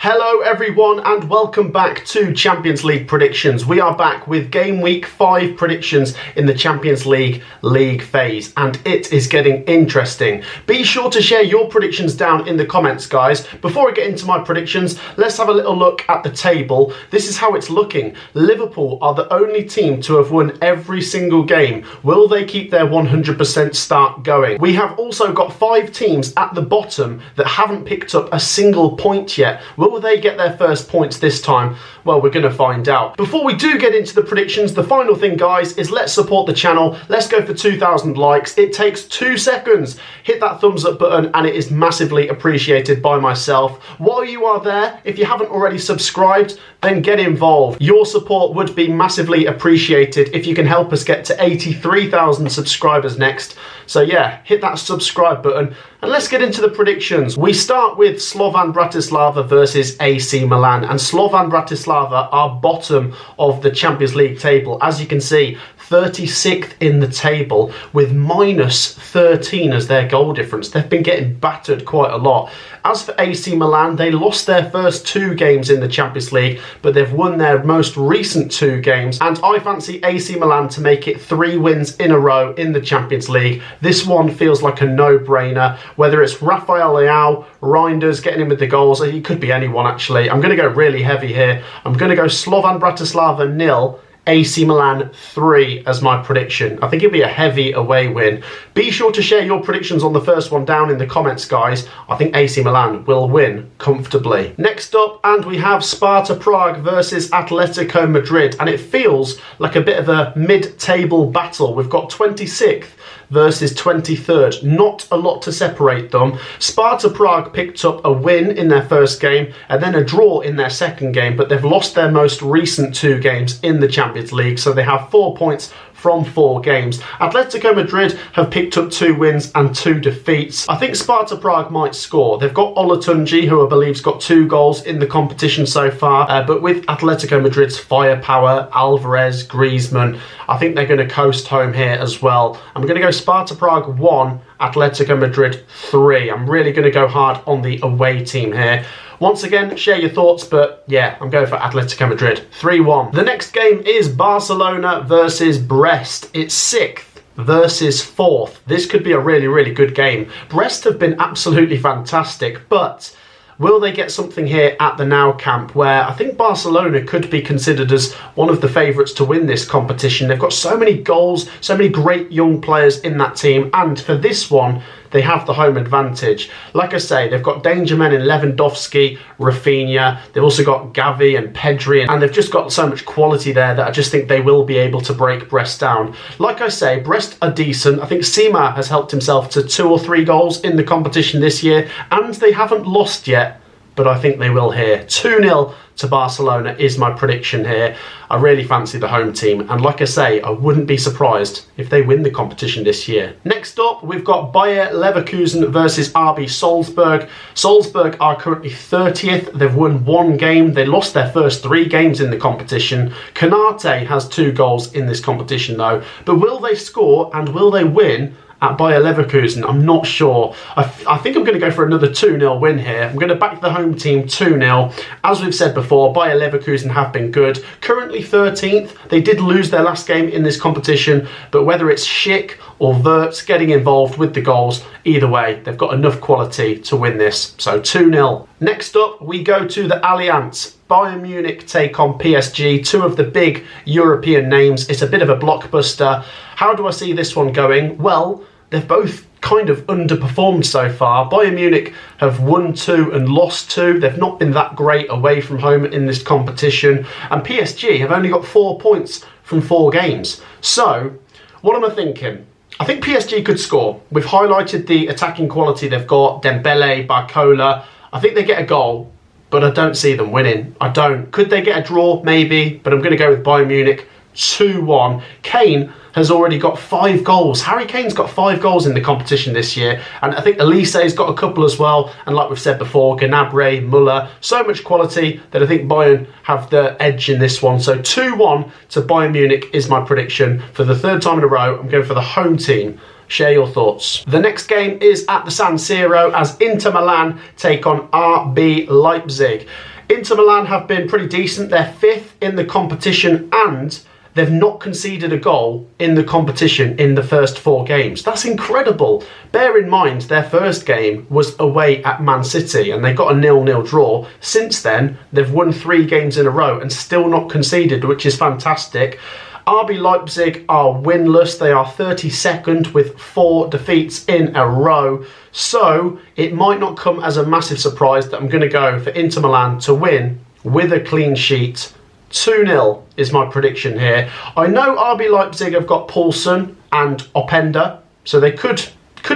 Hello everyone and welcome back to Champions League predictions. We are back with game week 5 predictions in the Champions League phase, and it is getting interesting. Be sure to share your predictions down in the comments, guys. Before I get into my predictions, let's have a little look at the table. This is how it's looking. Liverpool are the only team to have won every single game. Will they keep their 100% start going? We have also got 5 teams at the bottom that haven't picked up a single point yet. Will they get their first points this time? Well, we're going to find out. Before we do get into the predictions, the final thing, guys, is let's support the channel. Let's go for 2,000 likes. It takes 2 seconds. Hit that thumbs up button and it is massively appreciated by myself. While you are there, if you haven't already subscribed, then get involved. Your support would be massively appreciated if you can help us get to 83,000 subscribers next. So yeah, hit that subscribe button and let's get into the predictions. We start with Slovan Bratislava versus AC Milan, and Slovan Bratislava are bottom of the Champions League table. As you can see, 36th in the table with minus 13 as their goal difference. They've been getting battered quite a lot. As for AC Milan, they lost their first 2 games in the Champions League, but they've won their most recent 2 games, and I fancy AC Milan to make it 3 wins in a row in the Champions League. This one feels like a no-brainer, whether it's Rafael Leao, Reinders getting in with the goals, it could be anyone actually. I'm going to go really heavy here. I'm going to go Slovan Bratislava 0, AC Milan 3 as my prediction. I think it'll be a heavy away win. Be sure to share your predictions on the first one down in the comments, guys. I think AC Milan will win comfortably. Next up, and we have Sparta Prague versus Atlético Madrid, and it feels like a bit of a mid-table battle. We've got 26th versus 23rd. Not a lot to separate them. Sparta Prague picked up a win in their first game and then a draw in their second game, but they've lost their most recent 2 games in the Champions League, so they have 4 points from 4 games. Atletico Madrid have picked up 2 wins and 2 defeats. I think Sparta Prague might score. They've got Olatunji, who I believe's got 2 goals in the competition so far, but with Atletico Madrid's firepower, Alvarez, Griezmann, I think they're going to coast home here as well. I'm going to go Sparta Prague 1, Atletico Madrid 3. I'm really going to go hard on the away team here. Once again, share your thoughts, but yeah, I'm going for Atletico Madrid 3-1. The next game is Barcelona versus Brest. It's 6th versus 4th. This could be a really, really good game. Brest have been absolutely fantastic, but will they get something here at the Nou Camp, where I think Barcelona could be considered as one of the favourites to win this competition? They've got so many goals, so many great young players in that team, and for this one, they have the home advantage. Like I say, they've got danger men in Lewandowski, Rafinha, they've also got Gavi and Pedri, and they've just got so much quality there that I just think they will be able to break Brest down. Like I say, Brest are decent. I think Sima has helped himself to 2 or 3 goals in the competition this year, and they haven't lost yet, but I think they will here. 2-0 to Barcelona is my prediction here. I really fancy the home team, and like I say, I wouldn't be surprised if they win the competition this year. Next up, we've got Bayer Leverkusen versus RB Salzburg. Salzburg are currently 30th. They've won 1 game. They lost their first 3 games in the competition. Konate has 2 goals in this competition though, but will they score and will they win at Bayer Leverkusen? I'm not sure. I think I'm going to go for another 2-0 win here. I'm going to back the home team 2-0. As we've said before, Bayer Leverkusen have been good. Currently 13th. They did lose their last game in this competition, but whether it's Schick or Wirtz getting involved with the goals, either way, they've got enough quality to win this. So 2-0. Next up, we go to the Allianz. Bayern Munich take on PSG, 2 of the big European names. It's a bit of a blockbuster. How do I see this one going? Well, they've both kind of underperformed so far. Bayern Munich have won 2 and lost 2. They've not been that great away from home in this competition. And PSG have only got 4 points from 4 games. So, what am I thinking? I think PSG could score. We've highlighted the attacking quality they've got. Dembele, Barcola. I think they get a goal, but I don't see them winning. I don't. Could they get a draw? Maybe, but I'm going to go with Bayern Munich 2-1. Kane has already got 5 goals. Harry Kane's got 5 goals in the competition this year, and I think Elise's got a couple as well, and like we've said before, Gnabry, Muller, so much quality that I think Bayern have the edge in this one. So 2-1 to Bayern Munich is my prediction. For the 3rd time in a row, I'm going for the home team. Share your thoughts. The next game is at the San Siro as Inter Milan take on RB Leipzig. Inter Milan have been pretty decent. They're 5th in the competition and they've not conceded a goal in the competition in the first 4 games. That's incredible. Bear in mind, their first game was away at Man City and they got a 0-0 draw. Since then, they've won 3 games in a row and still not conceded, which is fantastic. RB Leipzig are winless. They are 32nd with 4 defeats in a row. So it might not come as a massive surprise that I'm going to go for Inter Milan to win with a clean sheet. 2-0 is my prediction here. I know RB Leipzig have got Poulsen and Openda, so they could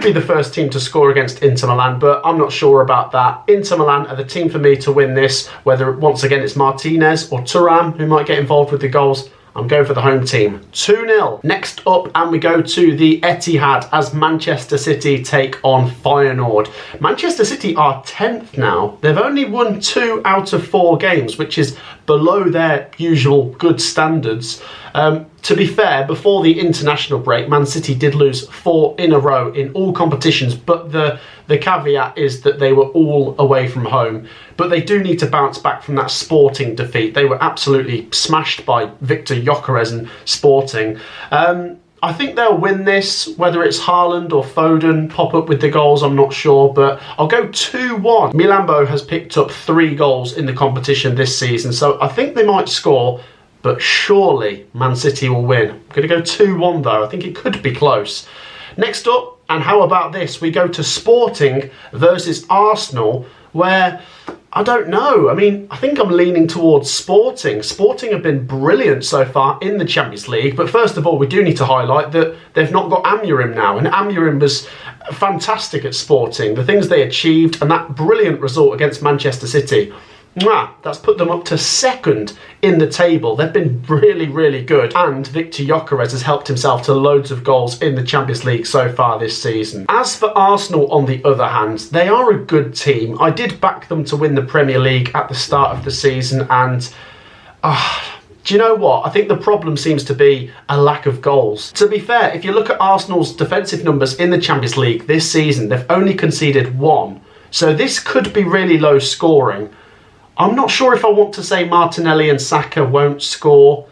be the first team to score against Inter Milan, but I'm not sure about that. Inter Milan are the team for me to win this, whether once again it's Martinez or Thuram who might get involved with the goals. I'm going for the home team. 2-0. Next up, and we go to the Etihad as Manchester City take on Feyenoord. Manchester City are 10th now. They've only won 2 out of 4 games, which is below their usual good standards. To be fair, before the international break, Man City did lose 4 in a row in all competitions, but the caveat is that they were all away from home. But they do need to bounce back from that Sporting defeat. They were absolutely smashed by Victor Gyökeres and Sporting. I think they'll win this, whether it's Haaland or Foden pop up with the goals, I'm not sure, but I'll go 2-1. Milambo has picked up 3 goals in the competition this season, so I think they might score, but surely Man City will win. I'm going to go 2-1 though. I think it could be close. Next up, and how about this? We go to Sporting versus Arsenal, where I don't know. I mean, I think I'm leaning towards Sporting. Sporting have been brilliant so far in the Champions League, but first of all, we do need to highlight that they've not got Amorim now, and Amorim was fantastic at Sporting. The things they achieved and that brilliant result against Manchester City, that's put them up to 2nd in the table. They've been really, really good. And Victor Gyökeres has helped himself to loads of goals in the Champions League so far this season. As for Arsenal, on the other hand, they are a good team. I did back them to win the Premier League at the start of the season, and do you know what? I think the problem seems to be a lack of goals. To be fair, if you look at Arsenal's defensive numbers in the Champions League this season, they've only conceded 1. So this could be really low scoring. I'm not sure if I want to say Martinelli and Saka won't score.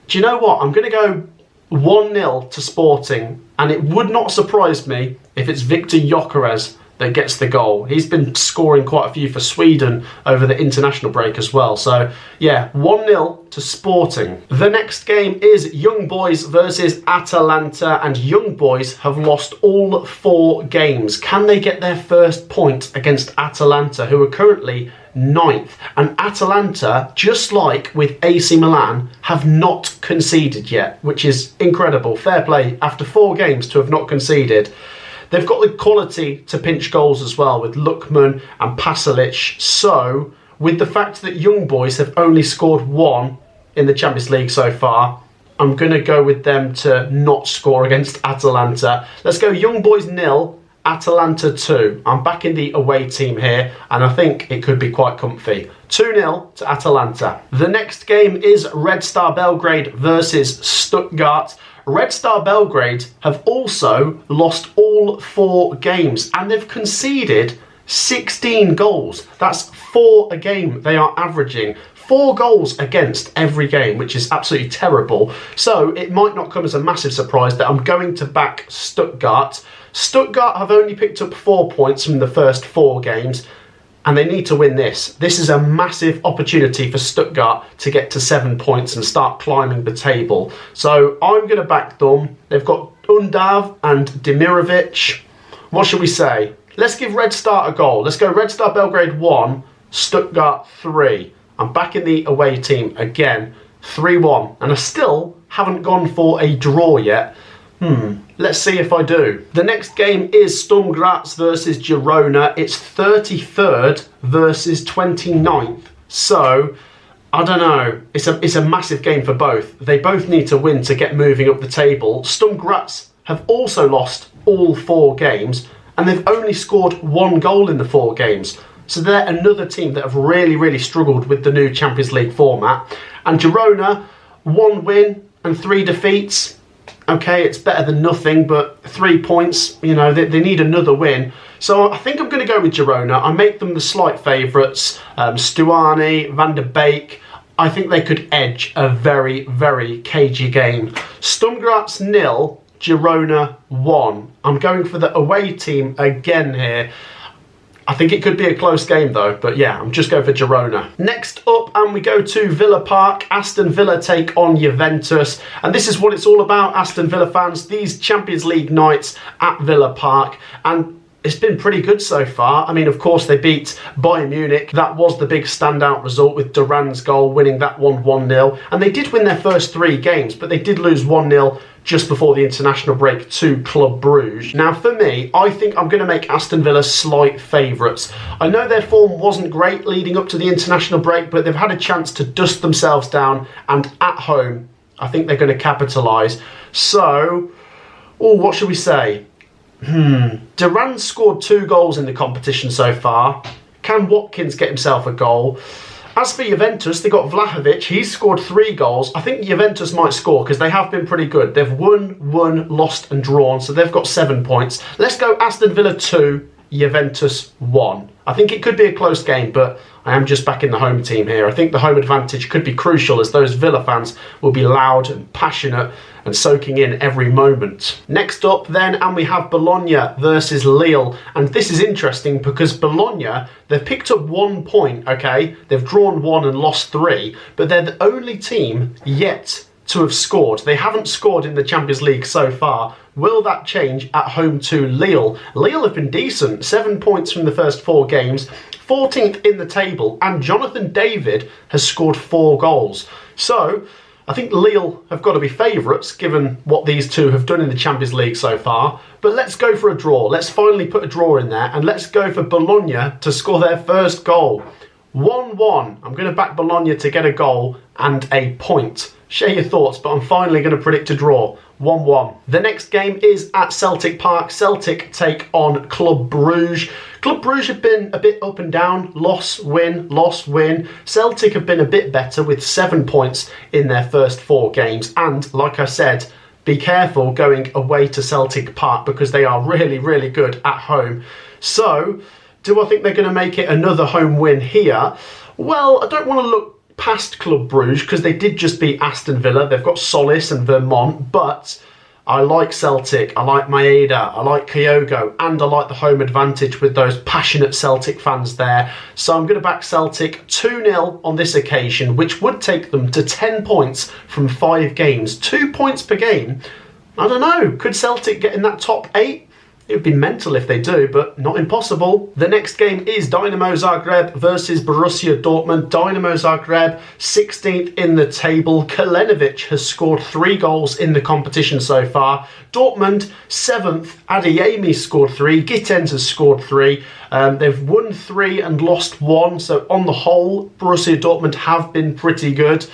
Do you know what? I'm going to go 1-0 to Sporting, and it would not surprise me if it's Victor Gyökeres that gets the goal. He's been scoring quite a few for Sweden over the international break as well. So yeah, 1-0 to Sporting. The next game is Young Boys versus Atalanta, and Young Boys have lost all 4 games. Can they get their first point against Atalanta, who are currently 9th? And Atalanta, just like with AC Milan, have not conceded yet, which is incredible. Fair play, after 4 games to have not conceded. They've got the quality to pinch goals as well with Lookman and Pasalic. So, with the fact that Young Boys have only scored 1 in the Champions League so far, I'm going to go with them to not score against Atalanta. Let's go Young Boys 0, Atalanta 2. I'm backing the away team here, and I think it could be quite comfy. 2-0 to Atalanta. The next game is Red Star Belgrade versus Stuttgart. Red Star Belgrade have also lost all 4 games, and they've conceded 16 goals. That's 4 a game they are averaging. 4 goals against every game, which is absolutely terrible. So it might not come as a massive surprise that I'm going to back Stuttgart. Stuttgart have only picked up 4 points from the first 4 games, and they need to win this. This is a massive opportunity for Stuttgart to get to 7 points and start climbing the table. So I'm going to back them. They've got Undav and Demirovic. What should we say? Let's give Red Star a goal. Let's go Red Star Belgrade 1, Stuttgart 3. I'm backing the away team again, 3-1. And I still haven't gone for a draw yet. Let's see if I do. The next game is Sturm Graz versus Girona. It's 33rd versus 29th. So, I don't know. It's a massive game for both. They both need to win to get moving up the table. Sturm Graz have also lost all 4 games, and they've only scored 1 goal in the 4 games. So they're another team that have really, really struggled with the new Champions League format. And Girona, 1 win and 3 defeats. Okay, it's better than nothing, but 3 points, you know, they need another win. So I think I'm going to go with Girona. I make them the slight favourites. Stuani, Van der Beek. I think they could edge a very, very cagey game. Sturm Graz 0, Girona 1. I'm going for the away team again here. I think it could be a close game though, but yeah, I'm just going for Girona. Next up, and we go to Villa Park. Aston Villa take on Juventus, and this is what it's all about, Aston Villa fans. These Champions League nights at Villa Park, and it's been pretty good so far. I mean, of course, they beat Bayern Munich. That was the big standout result, with Duran's goal, winning that one 1-0. And they did win their first 3 games, but they did lose 1-0 just before the international break to Club Brugge. Now, for me, I think I'm going to make Aston Villa slight favourites. I know their form wasn't great leading up to the international break, but they've had a chance to dust themselves down, and at home, I think they're going to capitalise. So, what should we say? Duran scored 2 goals in the competition so far. Can Watkins get himself a goal? As for Juventus, they got Vlahovic. He's scored 3 goals. I think Juventus might score because they have been pretty good. They've won, lost and drawn, so they've got 7 points. Let's go Aston Villa 2, Juventus 1. I think it could be a close game, but I am just backing the home team here. I think the home advantage could be crucial, as those Villa fans will be loud and passionate and soaking in every moment. Next up then, and we have Bologna versus Lille. And this is interesting because Bologna, they've picked up 1 point, okay? They've drawn 1 and lost 3, but they're the only team yet to have scored. They haven't scored in the Champions League so far. Will that change at home to Lille? Lille have been decent, 7 points from the first 4 games, 14th in the table, and Jonathan David has scored 4 goals. So I think Lille have got to be favourites given what these two have done in the Champions League so far. But let's go for a draw. Let's finally put a draw in there, and let's go for Bologna to score their first goal. 1-1. I'm going to back Bologna to get a goal and a point. Share your thoughts, but I'm finally going to predict a draw. 1-1. The next game is at Celtic Park. Celtic take on Club Brugge. Club Brugge have been a bit up and down. Loss, win, loss, win. Celtic have been a bit better with 7 points in their first 4 games. And like I said, be careful going away to Celtic Park because they are really, really good at home. So, do I think they're going to make it another home win here? Well, I don't want to look past Club Brugge because they did just beat Aston Villa. They've got Solis and Vermont, but I like Celtic, I like Maeda, I like Kyogo, and I like the home advantage with those passionate Celtic fans there. So I'm going to back Celtic 2-0 on this occasion, which would take them to 10 points from 5 games. 2 points per game? I don't know. Could Celtic get in that top 8? It would be mental if they do, but not impossible. The next game is Dynamo Zagreb versus Borussia Dortmund. Dynamo Zagreb, 16th in the table. Kalenovic has scored 3 goals in the competition so far. Dortmund, 7th. Adeyemi scored 3. Gittens has scored 3. They've won 3 and lost 1. So on the whole, Borussia Dortmund have been pretty good.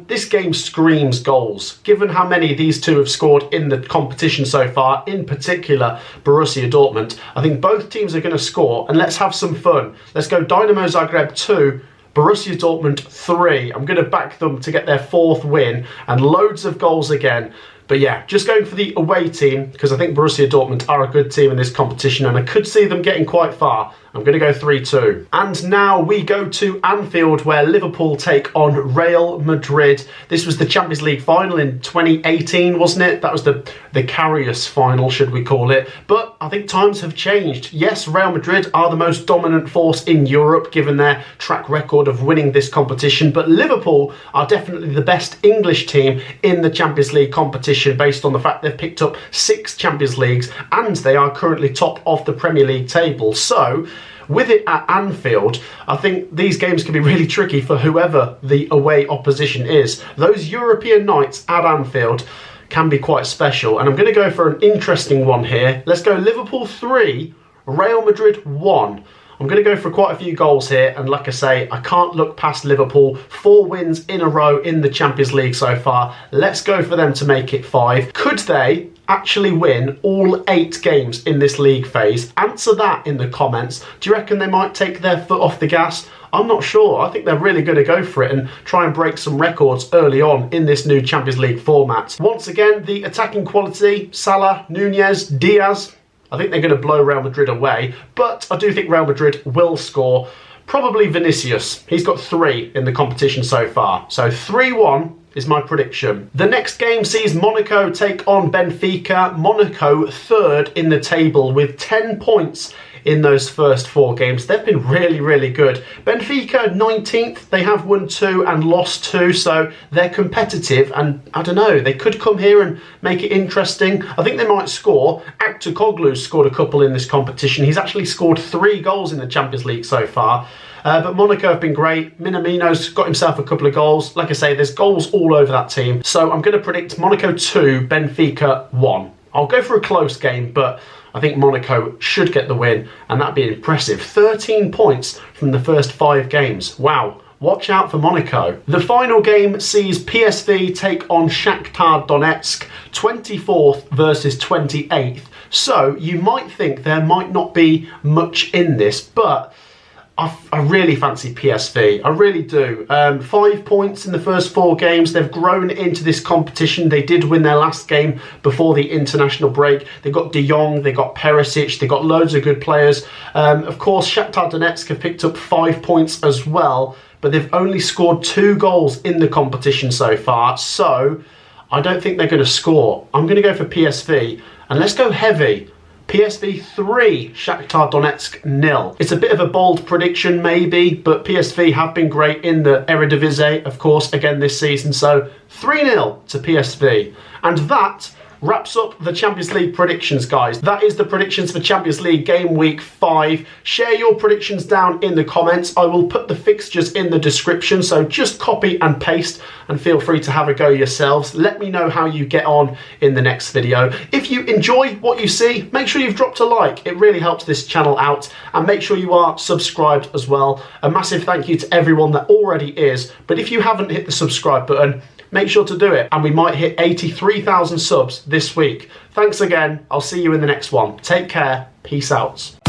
This game screams goals. Given how many these two have scored in the competition so far, in particular Borussia Dortmund, I think both teams are going to score, and let's have some fun. Let's go Dynamo Zagreb 2, Borussia Dortmund 3. I'm going to back them to get their 4th win, and loads of goals again. But yeah, just going for the away team because I think Borussia Dortmund are a good team in this competition and I could see them getting quite far. I'm going to go 3-2. And now we go to Anfield where Liverpool take on Real Madrid. This was the Champions League final in 2018, wasn't it? That was the Carrius final, should we call it. But I think times have changed. Yes, Real Madrid are the most dominant force in Europe given their track record of winning this competition. But Liverpool are definitely the best English team in the Champions League competition based on the fact they've picked up 6 Champions Leagues and they are currently top of the Premier League table. So, with it at Anfield, I think these games can be really tricky for whoever the away opposition is. Those European nights at Anfield can be quite special, and I'm going to go for an interesting one here. Let's go Liverpool 3, Real Madrid 1. I'm going to go for quite a few goals here, and like I say, I can't look past Liverpool. 4 wins in a row in the Champions League so far. Let's go for them to make it 5. Could they actually win all 8 games in this league phase? Answer that in the comments. Do you reckon they might take their foot off the gas? I'm not sure. I think they're really going to go for it and try and break some records early on in this new Champions League format. Once again, the attacking quality, Salah, Nunez, Diaz, I think they're going to blow Real Madrid away, but I do think Real Madrid will score. Probably Vinicius. He's got 3 in the competition so far. So 3-1 is my prediction. The next game sees Monaco take on Benfica. Monaco 3rd in the table with 10 points in those first 4 games. They've been really, really good. Benfica 19th. They have won 2 and lost 2, so they're competitive, and I don't know, they could come here and make it interesting. I think they might score. Aktukoglu's scored a couple in this competition. He's actually scored 3 goals in the Champions League so far. But Monaco have been great. Minamino's got himself a couple of goals. Like I say, there's goals all over that team. So I'm going to predict Monaco 2, Benfica 1. I'll go for a close game, but I think Monaco should get the win, and that'd be impressive. 13 points from the first 5 games. Wow. Watch out for Monaco. The final game sees PSV take on Shakhtar Donetsk, 24th versus 28th. So you might think there might not be much in this, but I really fancy PSV. I really do. 5 points in the first 4 games. They've grown into this competition. They did win their last game before the international break. They've got De Jong, they've got Perisic, they've got loads of good players. Of course, Shakhtar Donetsk have picked up 5 points as well, but they've only scored 2 goals in the competition so far. So I don't think they're going to score. I'm going to go for PSV, and let's go heavy. PSV 3, Shakhtar Donetsk 0. It's a bit of a bold prediction maybe, but PSV have been great in the Eredivisie, of course, again this season. So 3-0 to PSV. And that wraps up the Champions League predictions, guys. That is the predictions for Champions League game week 5. Share your predictions down in the comments. I will put the fixtures in the description, so just copy and paste and feel free to have a go yourselves. Let me know how you get on in the next video. If you enjoy what you see, make sure you've dropped a like. It really helps this channel out, and make sure you are subscribed as well. A massive thank you to everyone that already is, but if you haven't hit the subscribe button, make sure to do it, and we might hit 83,000 subs this week. Thanks again. I'll see you in the next one. Take care. Peace out.